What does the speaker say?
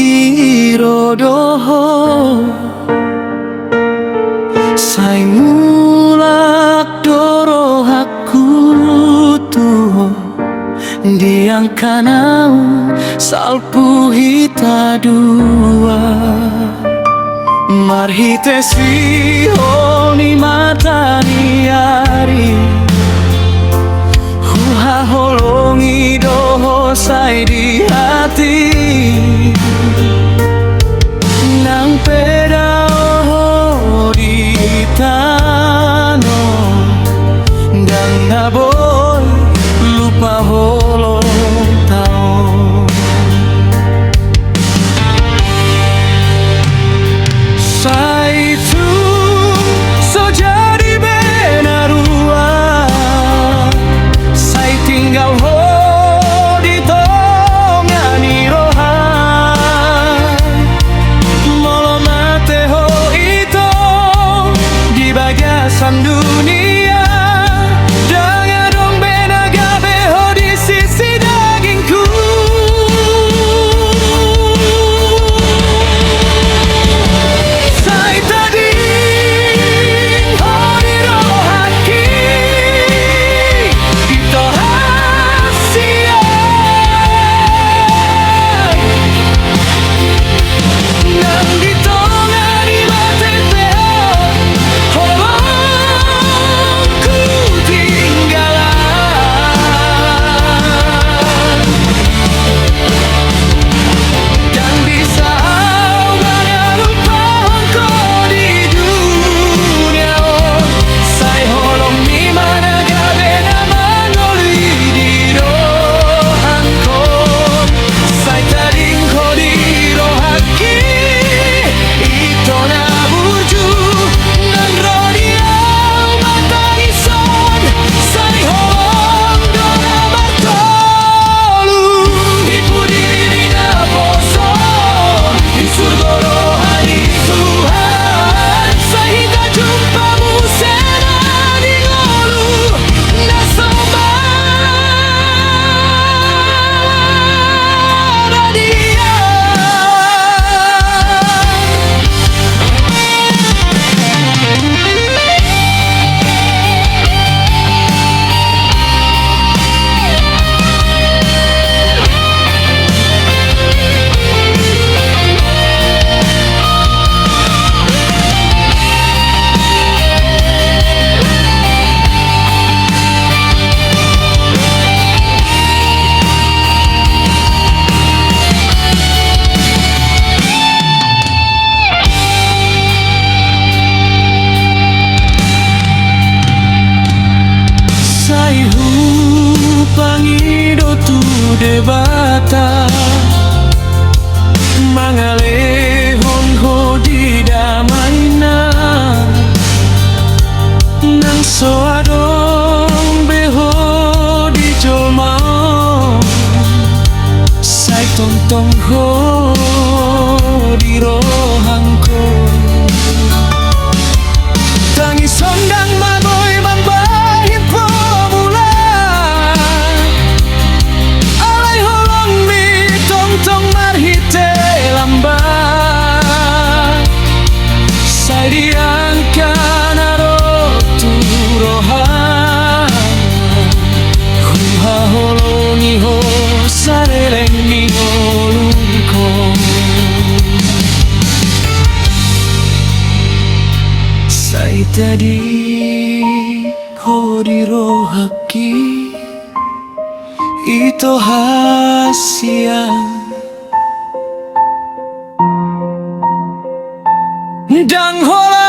kiro doho sai mulak doro haku tuho diang kanau salpu hita dua marhite si honi matani ari huha holongi doho sai di hati nang peda oh di tano dan naboy lupa holong tao sai tu so jadi benarua sai tinggal ho di tongani rohan molo mate ho itu di bagasan dunia jangan dong benaga beho di sisi dagingku sai tadi hari rohaki itu rahasia nang di tongani mate beho holongku tinggalan dan bisa banyak lupa engkau di dunia sai holong di mana gabe nama noli di rohanko sai tading ho di rohaki itu na burju nan rodia mata ison sai holong dona bartolu ibu diri na poso di surga rohani Tuhan sai hingga jumpamu sena di ngolu na sombara dia sai hupangido tu debata mangale honho di damaina nang soadong beho di jolma sai tontong ho di rohangko tangis sondang magoy mambahin pemula alai holong mi tong marhite lambat sai diangkan arotu rohan huha holongi ho sareleng mi holungko sai tadi ho di rohaki itu hasia dang hola